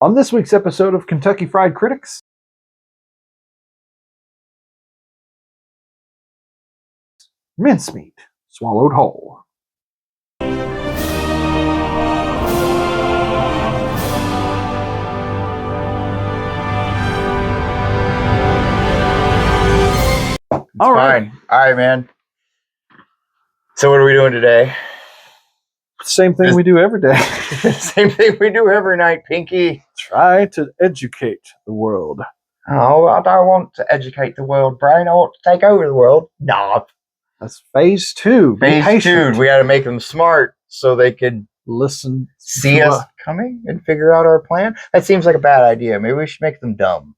On this week's episode of Kentucky Fried Critics, mincemeat swallowed whole. All right. All right, man. So what are we doing today? Same thing we do every day. Same thing we do every night, Pinky. Try to educate the world. Oh, I don't want to educate the world, Brian. I want to take over the world. Nah. That's phase 2. Phase 2. We got to make them smart so they could listen, see us coming and figure out our plan. That seems like a bad idea. Maybe we should make them dumb.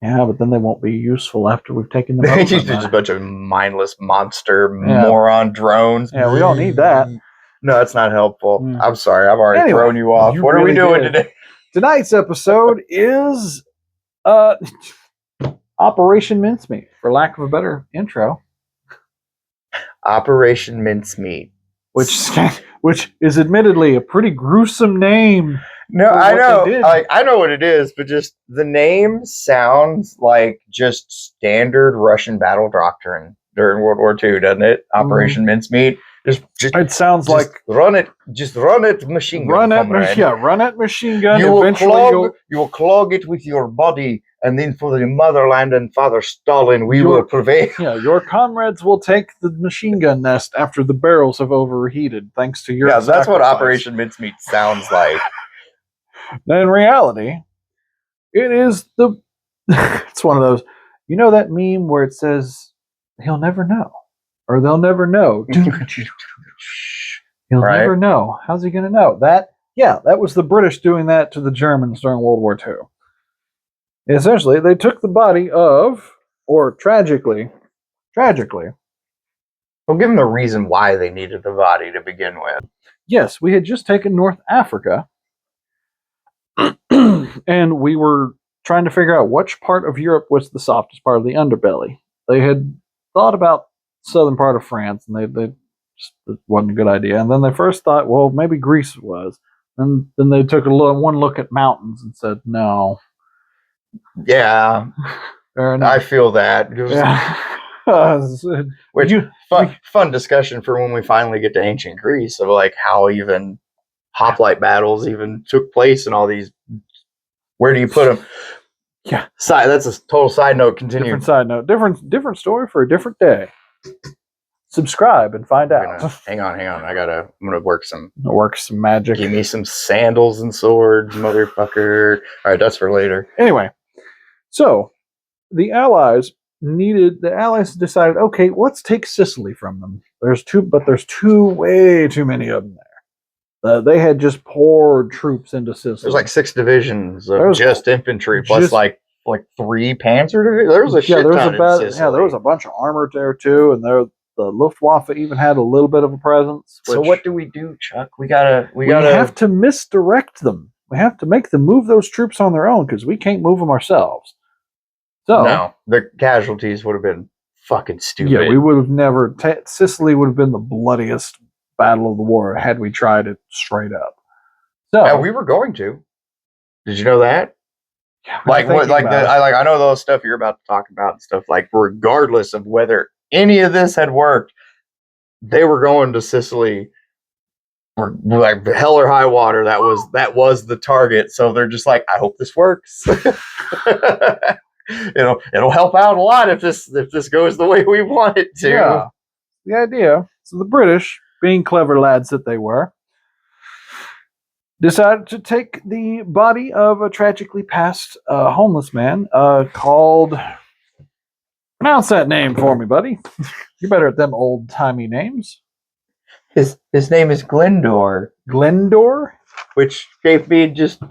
Yeah, but then they won't be useful after we've taken them over. They're just a bunch of mindless moron drones. Yeah, we don't need that. No, it's not helpful. I'm sorry. I've already thrown you off. What are we doing today? Tonight's episode is Operation Mincemeat, for lack of a better intro. Operation Mincemeat. Which is admittedly a pretty gruesome name. No, I know. I know what it is, but just the name sounds like just standard Russian battle doctrine during World War II, doesn't it? Operation Mincemeat. It sounds like run it machine gun. Run it machine gun. You will clog it with your body, and then for the motherland and Father Stalin, we will prevail. Yeah, your comrades will take the machine gun nest after the barrels have overheated, thanks to your sacrifice. That's what Operation Mincemeat sounds like. In reality, it is it's one of those, you know that meme where it says, he'll never know, or they'll never know. He'll never know. How's he going to know? That was the British doing that to the Germans during World War II. Essentially, they took the body of, or tragically. Well, give them a reason why they needed the body to begin with. Yes, we had just taken North Africa, and we were trying to figure out which part of Europe was the softest part of the underbelly. They had thought about southern part of France, and they just, it wasn't a good idea. And then they first thought, well, maybe Greece was. And then they took one look at mountains and said, no. Yeah, I feel that. Fun discussion for when we finally get to ancient Greece of like how even hoplite battles even took place and all these. Where do you put them? Yeah, that's a total side note. Continue. Different side note. Different story for a different day. Subscribe and find out. Hang on. I'm gonna work some magic. Give me some sandals and swords, motherfucker. All right, that's for later. Anyway, so the Allies decided, okay, let's take Sicily from them. There's way too many of them there. They had just poured troops into Sicily. There's like 6 divisions of just infantry, plus like 3 panzer divisions. There was a shit ton in Sicily. Yeah, there was a bunch of armor there too, and the Luftwaffe even had a little bit of a presence. So what do we do, Chuck? We have to misdirect them. We have to make them move those troops on their own because we can't move them ourselves. So no, the casualties would have been fucking stupid. Yeah, we would have never. Sicily would have been the bloodiest battle of the war had we tried it straight up. So yeah, we were going to. Did you know that? Yeah, I know those stuff you're about to talk about and stuff. Like, regardless of whether any of this had worked, they were going to Sicily. Or like hell or high water. That was the target. So they're just like, I hope this works. It'll help out a lot if this goes the way we want it to. Yeah, the idea. So the British, being clever lads that they were, decided to take the body of a tragically passed homeless man called. Pronounce that name for me, buddy. You're better at them old-timey names. His name is Glendor. Glendor? Which gave me just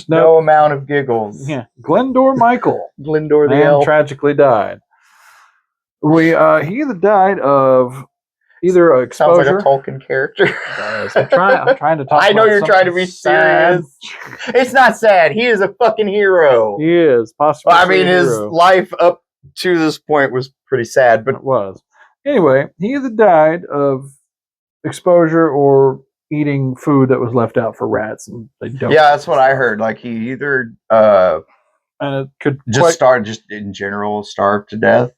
no amount of giggles. Yeah. Glendor Michael. Glendor the elf. Tragically died. He either died of exposure. Sounds like a Tolkien character. I'm trying to talk. I know you're trying to be serious. It's not sad. He is a fucking hero. He is. Possibly. I mean, his life up to this point was pretty sad, but it was. Anyway, he either died of exposure or eating food that was left out for rats, and they don't. Yeah, that's what I heard. Like he either and it could just in general starved to death,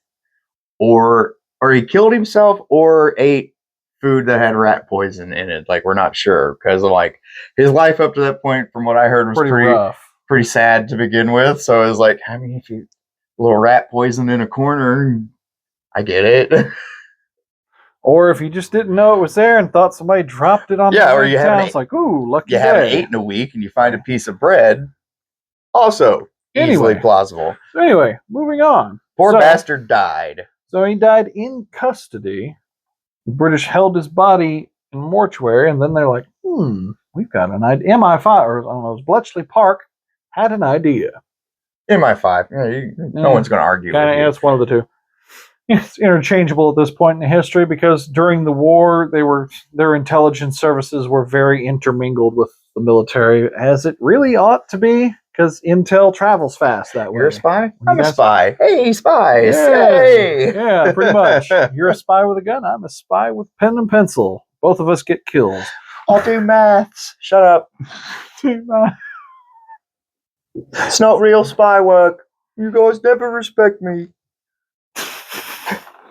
or he killed himself, or ate food that had rat poison in it. Like we're not sure because like his life up to that point, from what I heard, was pretty rough, pretty sad to begin with. So it was like, I mean, if you a little rat poison in a corner, I get it. Or if you just didn't know it was there and thought somebody dropped it on the or you town, it's like, ooh, lucky you day. haven't eaten a week and you find a piece of bread. Also, easily plausible. Anyway, moving on. Poor bastard died. So he died in custody. The British held his body in a mortuary, and then they're like, we've got an idea. MI5, or I don't know, it was Bletchley Park, had an idea. MI5. No one's going to argue with you. It's one of the two. It's interchangeable at this point in history because during the war, their intelligence services were very intermingled with the military, as it really ought to be, because intel travels fast that way. You're a spy? I'm a spy. Hey, spies! Yeah, hey! Yeah, pretty much. You're a spy with a gun. I'm a spy with pen and pencil. Both of us get kills. I'll do maths. Shut up. It's not real spy work. You guys never respect me.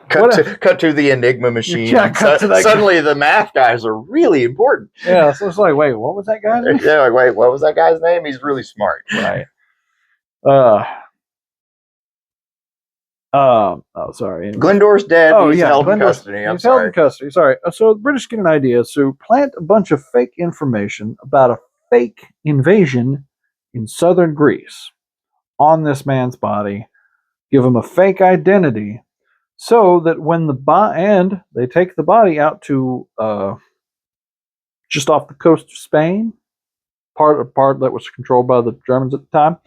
Cut to the Enigma machine. Yeah, suddenly the math guys are really important. Yeah, so it's like, wait, what was that guy's name? Yeah, like, wait, what was that guy's name? He's really smart. Right. Sorry. Anyway. Glendor's dead. He's held in custody. He's held in custody. Sorry. So the British get an idea. So plant a bunch of fake information about a fake invasion in southern Greece on this man's body. Give him a fake identity, so that when they take the body out to just off the coast of Spain, part that was controlled by the Germans at the time.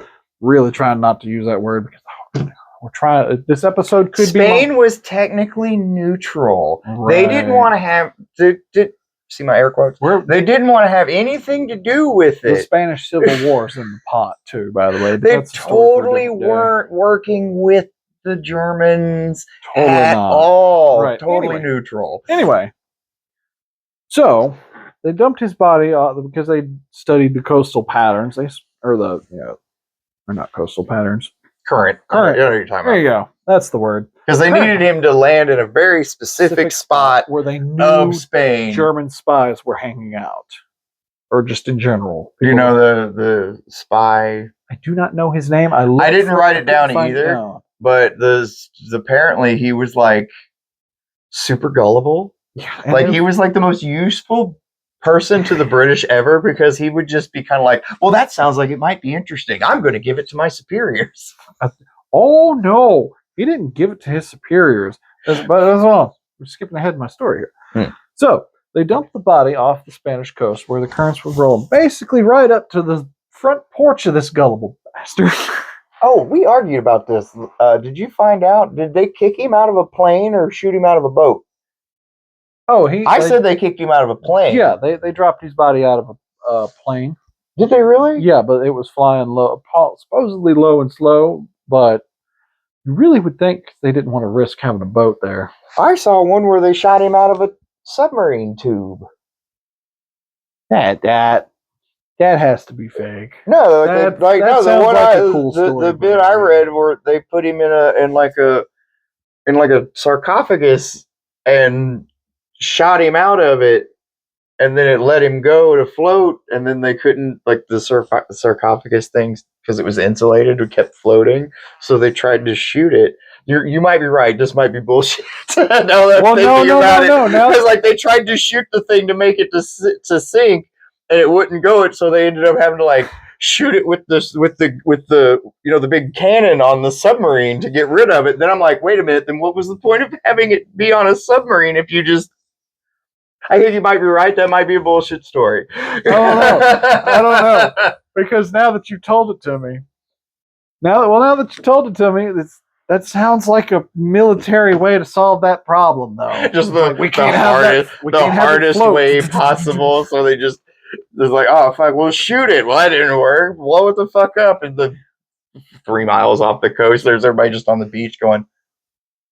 Really trying not to use that word because we're trying. This episode could Spain was technically neutral. Right. They didn't want to have. See my air quotes? They didn't want to have anything to do with it. The Spanish Civil War's in the pot too, by the way. They totally weren't working with the Germans at all. Right. Totally neutral. Anyway, so they dumped his body because they studied the coastal patterns. Or not coastal patterns. Current. You know what you're talking about. There you go. That's the word. Because they needed him to land in a very specific spot where they knew of Spain. German spies were hanging out, or just in general. You know the spy. I do not know his name. I didn't write it down either. But apparently he was like super gullible. Yeah, like he was like the most useful person to the British ever, because he would just be kind of like, well, that sounds like it might be interesting. I'm going to give it to my superiors. Oh no, he didn't give it to his superiors. But as well, we're skipping ahead in my story here. So they dumped the body off the Spanish coast where the currents were rolling, basically right up to the front porch of this gullible bastard. Oh, we argued about this. Did you find out? Did they kick him out of a plane or shoot him out of a boat? Oh, I said they kicked him out of a plane. Yeah, they dropped his body out of a plane. Did they really? Yeah, but it was flying low, supposedly low and slow. But you really would think they didn't want to risk having a boat there. I saw one where they shot him out of a submarine tube. That has to be fake. No, the bit I read where they put him in like a sarcophagus and shot him out of it, and then it let him go to float, and then they couldn't, like the sarcophagus things, because it was insulated, it kept floating, so they tried to shoot it. You might be right. This might be bullshit. No, because like they tried to shoot the thing to make it to sink, and it wouldn't go. So they ended up having to like shoot it with the big cannon on the submarine to get rid of it. Then I'm like, wait a minute. Then what was the point of having it be on a submarine if you just? I think you might be right. That might be a bullshit story. I don't know. Because now that you told it to me, that sounds like a military way to solve that problem, though. Just the hardest way possible. So they just, it's like, oh fuck, we'll shoot it. Well, that didn't work. Blow it the fuck up. And the 3 miles off the coast, there's everybody just on the beach going,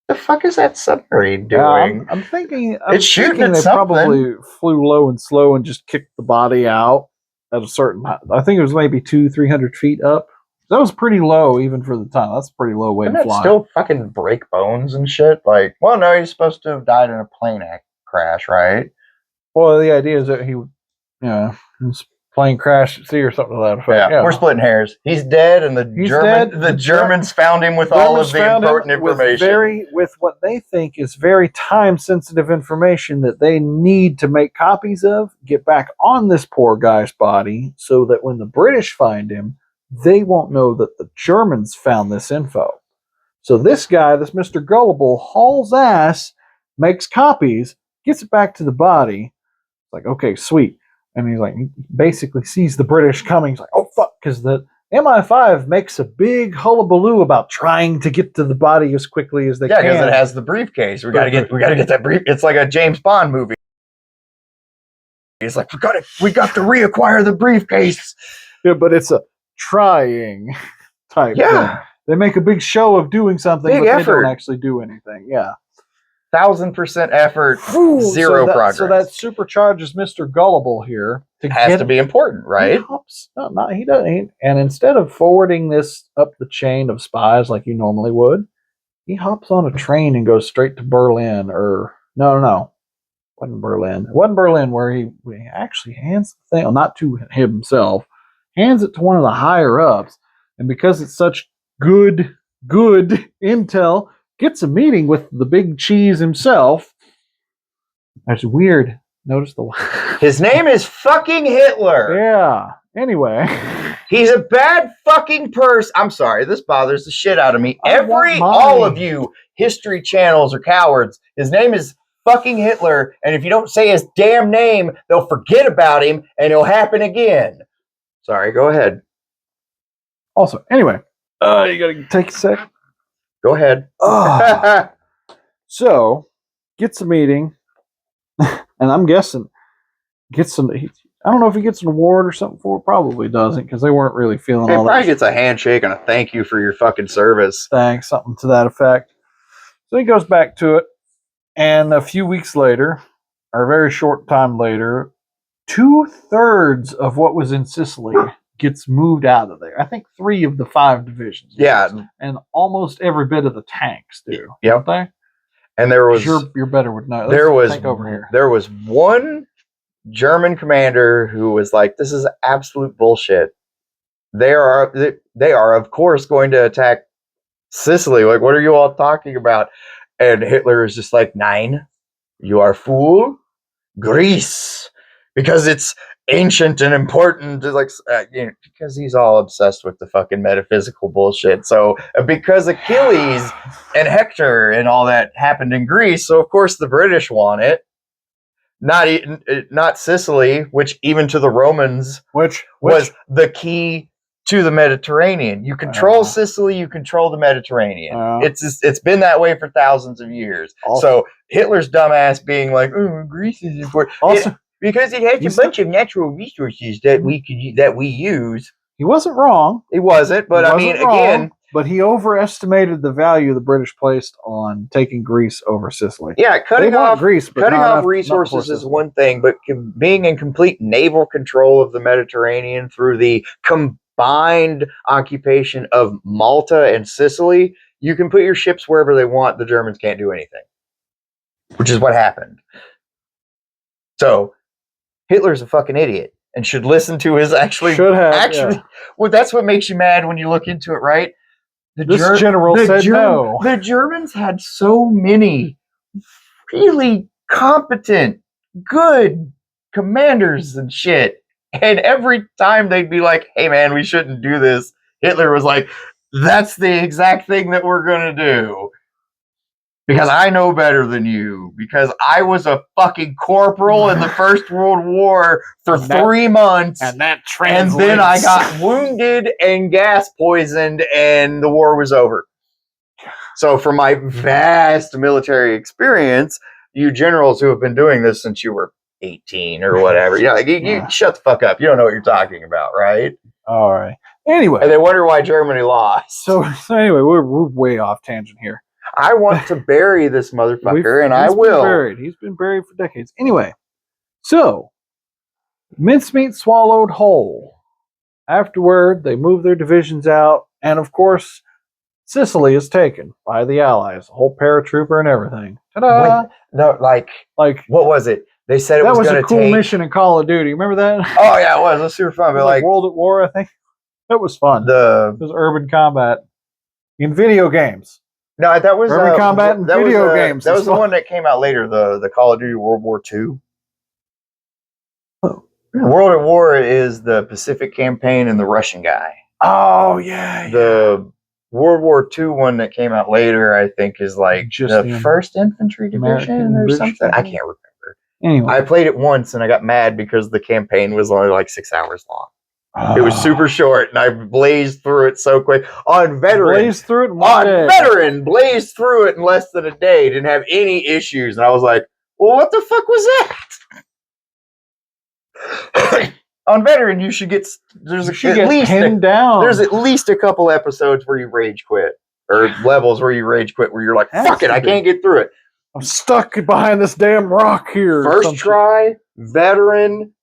The fuck is that submarine Yeah, doing? I'm thinking. It's shooting at they something. probably flew low and slow and just kicked the body out at a certain. I think it was maybe 300 feet up. That was pretty low even for the time. That's a pretty low way Wouldn't to it fly. still fucking break bones and shit? Like, well, no, he's supposed to have died in a plane crash, right? Well, the idea is that his plane crashed at sea or something to that effect. Yeah, we're splitting hairs. He's dead, and the Germans found him with all of the important information. With what they think is very time sensitive information that they need to make copies of, get back on this poor guy's body, so that when the British find him, they won't know that the Germans found this info. So this guy, this Mr. Gullible, hauls ass, makes copies, gets it back to the body. Like, okay, sweet. And he's like, he basically sees the British coming. He's like, oh, fuck, because the MI5 makes a big hullabaloo about trying to get to the body as quickly as they can. Yeah, because it has the briefcase. We gotta get that brief. It's like a James Bond movie. He's like, we got to reacquire the briefcase. Yeah, but it's a trying type thing. They make a big show of doing something, but they don't actually do anything. Yeah. 1,000% effort, zero progress. So that supercharges Mr. Gullible here. Has to be important, right? He doesn't. And instead of forwarding this up the chain of spies like you normally would, he hops on a train and goes straight to Berlin. Or no, wasn't Berlin. It wasn't Berlin where he actually hands the thing, not to himself, hands it to one of the higher ups. And because it's such good intel, gets a meeting with the big cheese himself. That's weird. Notice his name is fucking Hitler. Yeah. Anyway. He's a bad fucking person. I'm sorry, this bothers the shit out of me. All of you History Channels are cowards. His name is fucking Hitler, and if you don't say his damn name, they'll forget about him, and it'll happen again. Sorry, go ahead. Also, anyway, you gotta take a sec. Go ahead. So, gets a meeting, and I'm guessing gets some. I don't know if he gets an award or something for it. Probably doesn't, because they weren't really feeling all that. He probably gets a handshake and a thank you for your fucking service. Thanks, something to that effect. So he goes back to it, and a few weeks later, or a very short time later, 2/3 of what was in Sicily gets moved out of there. I think 3 of the 5 divisions. Yeah. And almost every bit of the tanks do. Yep. Don't they? And there was... You're better with no. Take over here. There was one German commander who was like, this is absolute bullshit. They are of course going to attack Sicily. Like, what are you all talking about? And Hitler is just like, Nein, you are fool. Greece. Because it's ancient and important, like because he's all obsessed with the fucking metaphysical bullshit. So because Achilles and Hector and all that happened in Greece, so of course the British want it. Not Sicily, which even to the Romans, which was the key to the Mediterranean. You control Sicily, you control the Mediterranean. It's been that way for thousands of years. So Hitler's dumbass being like, "Oh, Greece is important." Because it has a bunch of natural resources that we use. He wasn't wrong. He wasn't, but again... But he overestimated the value the British placed on taking Greece over Sicily. Yeah, cutting off resources is one thing, but being in complete naval control of the Mediterranean through the combined occupation of Malta and Sicily, you can put your ships wherever they want. The Germans can't do anything, which is what happened. So... Hitler's a fucking idiot and should listen to his Well, that's what makes you mad when you look into it, right? The general said no. The Germans had so many really competent, good commanders and shit. And every time they'd be like, hey man, we shouldn't do this. Hitler was like, that's the exact thing that we're going to do. Because I know better than you. Because I was a fucking corporal in the First World War for 3 months. And that translates. And then I got wounded and gas poisoned and the war was over. So from my vast military experience, you generals who have been doing this since you were 18 or whatever, you shut the fuck up. You don't know what you're talking about, right? All right. Anyway. And they wonder why Germany lost. So anyway, we're way off tangent here. I want to bury this motherfucker, and I He's been will. buried. He's been buried for decades. Anyway, so mincemeat swallowed whole. Afterward, they move their divisions out, and of course, Sicily is taken by the Allies, a whole paratrooper and everything. Ta-da! Wait, no, like what was it? They said it that was was going a to cool take. mission in Call of Duty. Remember that? Oh yeah, it was. It was super fun. It was But like World at War, I think. It was fun. It was urban combat in video games. No, that was urban combat in video games. That was the one that came out later. The Call of Duty World War II. Oh, really? World at War is the Pacific campaign and the Russian guy. Oh yeah. The World War II one that came out later, I think, is like Just the First Infantry Division American or British something. I Division? can't remember. Anyway, I played it once and I got mad because the campaign was only like 6 hours long. It was super short, and I blazed through it so quick. On Veteran, blazed through it in one day. Blazed through it in less than a day. Didn't have any issues, and I was like, "Well, what the fuck was that?" On Veteran, you should get there's pinned down. There's at least a couple episodes where you rage quit, or levels where you rage quit, where you're like, "Fuck it, I can't get through it." I'm stuck behind this damn rock here. First try, Veteran,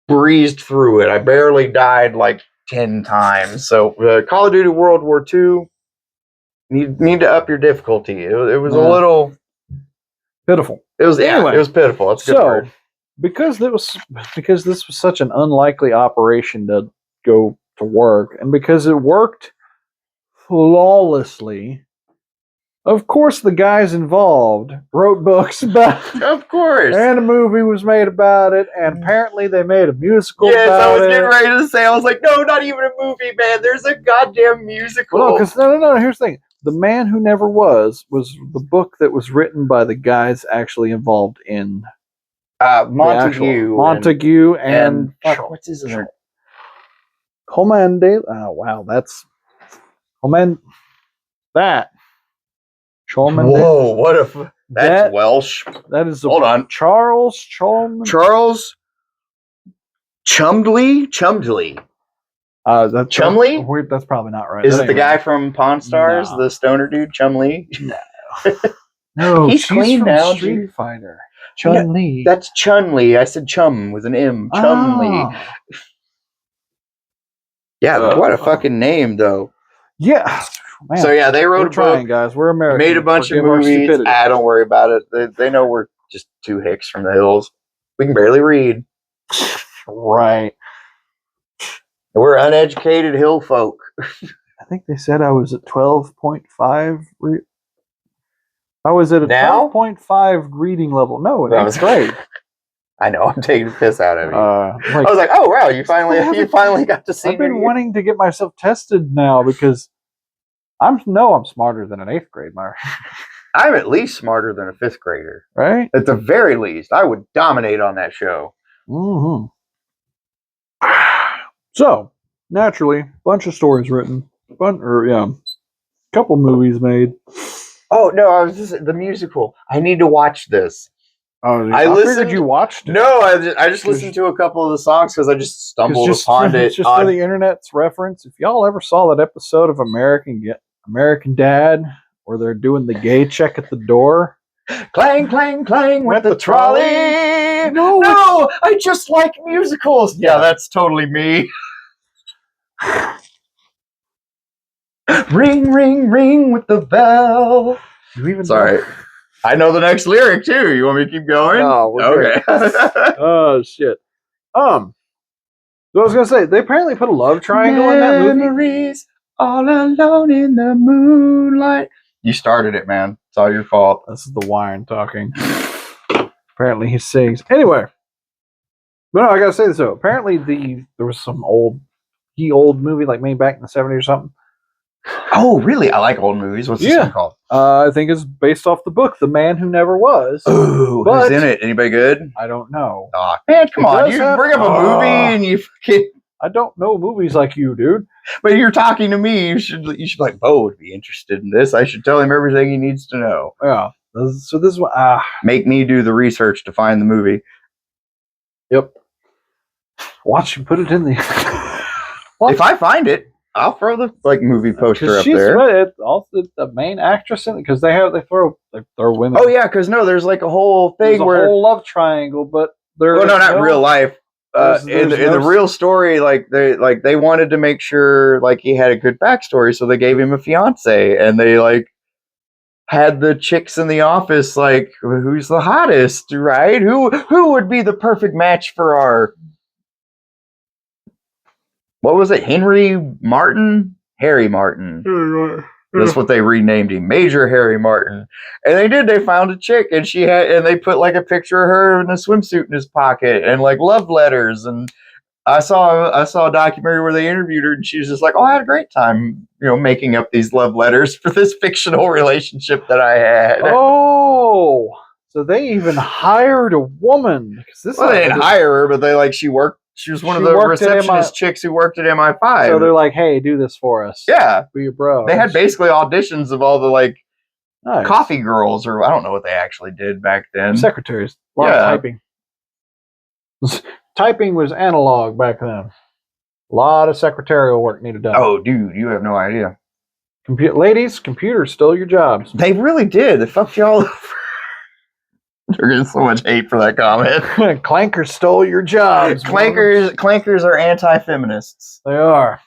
breezed through it. I barely died like 10 times. So Call of Duty World War II, need to up your difficulty. It was a little pitiful. It was anyway, it was pitiful. That's a good word. Because this was such an unlikely operation to go to work, and because it worked flawlessly, of course the guys involved wrote books about it. Of course. And a movie was made about it, and apparently they made a musical about it. Yes, I was getting ready to say, I was like, no, not even a movie, man. There's a goddamn musical. Well, no, here's the thing. The Man Who Never Was the book that was written by the guys actually involved in Montague. And what's his name? Comandale. Oh, wow, that's that. Whoa, what a that's Welsh. That is hold on. Charles Chumley. That's Chumley? Weird. That's probably not right. Is it the guy from Pawn Stars, the stoner dude, Chumley? No, he's clean from now. Street Fighter. Chun-Li. That's Chun-Li. I said Chum with an M. Chun-Li. Yeah, what a fucking name, though. Yeah. Man, so yeah, they wrote a book, guys. We're American. Made a bunch of movies. Don't worry about it. They know we're just two hicks from the hills. We can barely read. Right. We're uneducated hill folk. I think they said I was at 12.5. I was at a 12.5 reading level. No, in 8th grade. I know. I'm taking the piss out of you. I was like, oh wow, you finally got to see. I've been wanting to get myself tested now because I'm smarter than an 8th grade. I'm at least smarter than a 5th grader. Right? At the very least, I would dominate on that show. Mm-hmm. So, naturally, bunch of stories written. Couple movies made. Oh, no, I was just the musical. I need to watch this. Oh, I figured you watched it. No, I just listened to a couple of the songs because I just stumbled upon it. Just for the internet's reference, if y'all ever saw that episode of American Dad where they're doing the gay check at the door. Clang, clang, clang with the trolley. No, I just like musicals. Yeah, that's totally me. Ring, ring, ring with the bell. Sorry. I know the next lyric too. You want me to keep going? No, we're okay. Oh shit. So I was gonna say they apparently put a love triangle in that movie. Memories all alone in the moonlight. You started it, man. It's all your fault. This is the wine talking. Apparently he sings. Anyway. But no, I gotta say this though. Apparently there was some old movie like made back in the 70s or something. Oh, really? I like old movies. What's this one called? I think it's based off the book, The Man Who Never Was. Ooh, who's in it? Anybody good? I don't know. Oh, man, come on. You bring up a movie and you fucking... I don't know movies like you, dude. But you're talking to me. You should be like, Bo would be interested in this. I should tell him everything he needs to know. Yeah. So this one... Make me do the research to find the movie. Yep. Watch him put it in the... If I find it, I'll throw the movie poster up she's there. also the main actress in it because they throw women. Oh yeah, because no, there's like a whole thing there's a where whole love triangle, but there. Well, no, not real life. In the real story, they wanted to make sure he had a good backstory, so they gave him a fiance, and they had the chicks in the office who's the hottest, right? Who would be the perfect match for our what was it? Harry Martin. That's what they renamed him, Major Harry Martin. And they found a chick, and they put a picture of her in a swimsuit in his pocket, and love letters. And I saw a documentary where they interviewed her, and she was just like, "Oh, I had a great time, making up these love letters for this fictional relationship that I had." Oh, so they even hired a woman. They didn't hire her, but she worked. She was one of the receptionist chicks who worked at MI5. So they're like, "Hey, do this for us." Yeah, be your bro. They had basically auditions of all the coffee girls, or I don't know what they actually did back then. Secretaries. A lot of typing. Typing was analog back then. A lot of secretarial work needed done. Oh, dude, you have no idea. Ladies, computers stole your jobs. They really did. They fucked you all over. They're getting so much hate for that comment. Clankers stole your jobs. Clankers are anti-feminists. They are.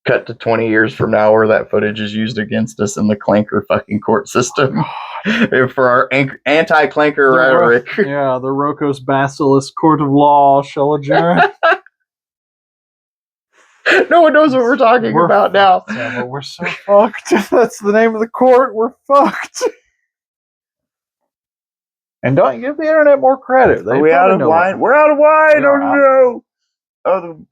Cut to 20 years from now where that footage is used against us in the clanker fucking court system. For our anti-clanker rhetoric. Yeah, the Rocos Basilisk Court of Law shall adjourn. No one knows what we're talking about now. Yeah, but we're so fucked. That's the name of the court. We're fucked. And don't give the internet more credit. Are we out of wine? We're out of wine. Oh no.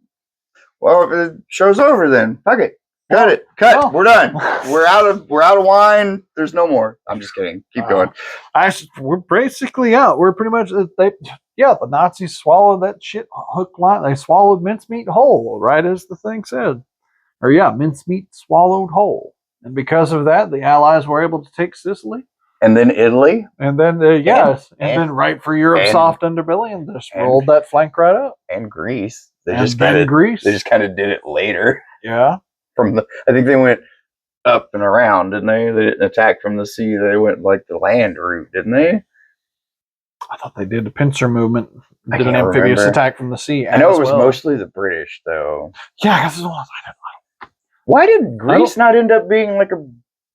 Well, the show's over then. Fuck it. Cut it. Cut. We're done. We're out of wine. There's no more. I'm just kidding. Keep going. We're basically out. We're pretty much the Nazis swallowed that shit hook line. They swallowed mincemeat whole, right as the thing said. Mincemeat swallowed whole. And because of that, the Allies were able to take Sicily. And then Italy. And then, then right for Europe's soft underbelly and just rolled that flank right up. And Greece. They just kind of did it later. Yeah. I think they went up and around, didn't they? They didn't attack from the sea. They went the land route, didn't they? I thought they did the pincer movement. Did an amphibious attack from the sea. I know it was mostly the British, though. Yeah, because I don't. Why did Greece not end up being a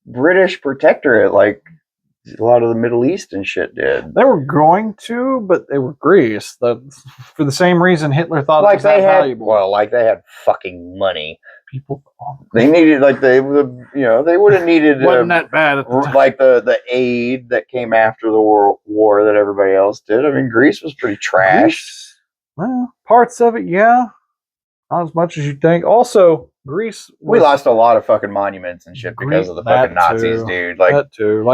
British protectorate like a lot of the Middle East and shit did? They were going to, but they were Greece. For the same reason Hitler thought it was valuable. Well, they had fucking money. People, they needed they would have needed wasn't that bad at the time. The aid that came after the war that everybody else did. I mean, Greece was pretty trash. Well, parts of it, yeah, not as much as you think. Also, Greece. We lost a lot of fucking monuments and shit because of the fucking Nazis, dude. That too.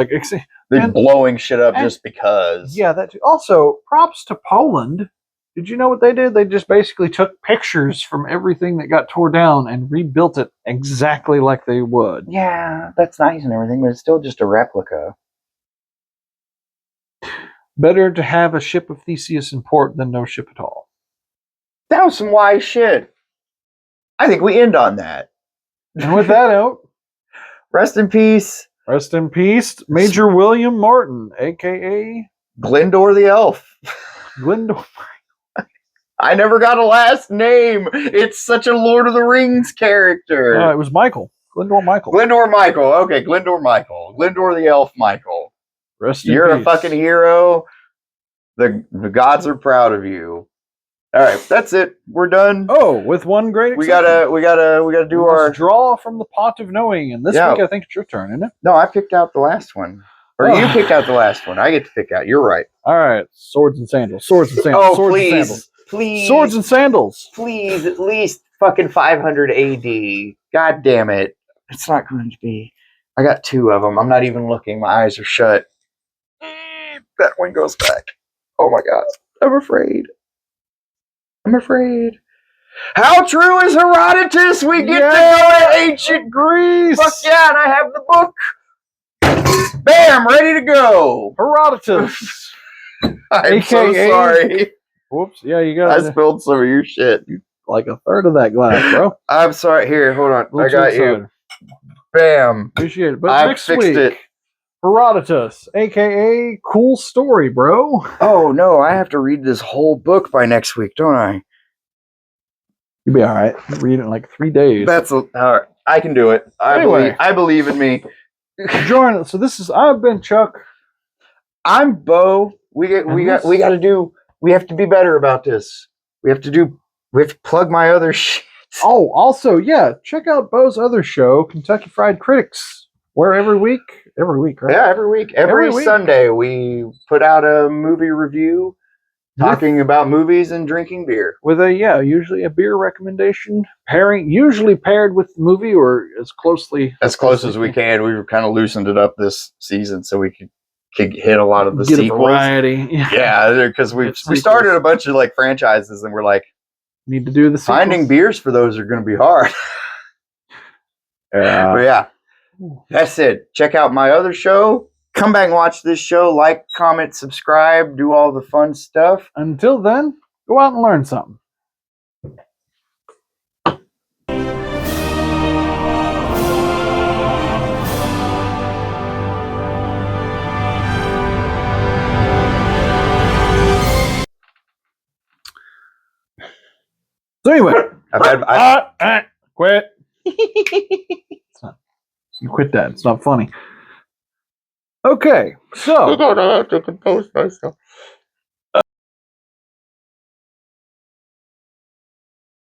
They're blowing shit up just because. Yeah, that too. Also, props to Poland. Did you know what they did? They just basically took pictures from everything that got tore down and rebuilt it exactly like they would. Yeah, that's nice and everything, but it's still just a replica. Better to have a ship of Theseus in port than no ship at all. That was some wise shit. I think we end on that. And with that out, rest in peace. Rest in peace, Major William Martin, a.k.a. Glendor the Elf. Glendor. I never got a last name. It's such a Lord of the Rings character. It was Michael. Glendor Michael. Glendor Michael. Okay, Glendor Michael. Glendor the Elf Michael. You're a fucking hero. The gods are proud of you. All right, that's it. We're done. Oh, with one great exception. We gotta do our draw from the pot of knowing. And this week I think it's your turn, isn't it? No, I picked out the last one. Or you picked out the last one. I get to pick out. You're right. All right. Swords and sandals. Swords and sandals. Oh, swords please. And sandals. Please. Swords and sandals. Please, at least fucking 500 AD. God damn it. It's not going to be. I got 2 of them. I'm not even looking. My eyes are shut. That one goes back. Oh my God. I'm afraid. How true is Herodotus? We get to go to ancient Greece. Fuck yeah, and I have the book. Bam, ready to go. Herodotus. I'm so sorry. Whoops. Yeah, you I got spilled some of your shit. like a third of that glass, bro. I'm sorry. Here, hold on. A little I too got you. excited. Bam. Appreciate it. But I next fixed week, it. Herodotus, aka Cool Story, bro. Oh no, I have to read this whole book by next week, don't I? You'll be all right. Read it in like 3 days. All right. I can do it. Anyway. I believe in me. Join us. So this is I've been Chuck. I'm Bo. We have to be better about this. We have to plug my other shit. Oh, also, yeah, check out Bo's other show, Kentucky Fried Critics. Where every week, right? Yeah, every week. Every Sunday we put out a movie review talking about movies and drinking beer. With usually a beer recommendation, usually paired with the movie or as close as we can. We've kind of loosened it up this season so we could hit a lot of the sequels. A variety. Yeah, because we started a bunch of like franchises and we're like, need to do the sequels. Finding beers for those are going to be hard. But yeah, that's it. Check out my other show. Come back and watch this show. Like, comment, subscribe, do all the fun stuff. Until then, go out and learn something. So anyway, quit. You quit that. It's not funny. Okay, so I'm gonna have to compose myself.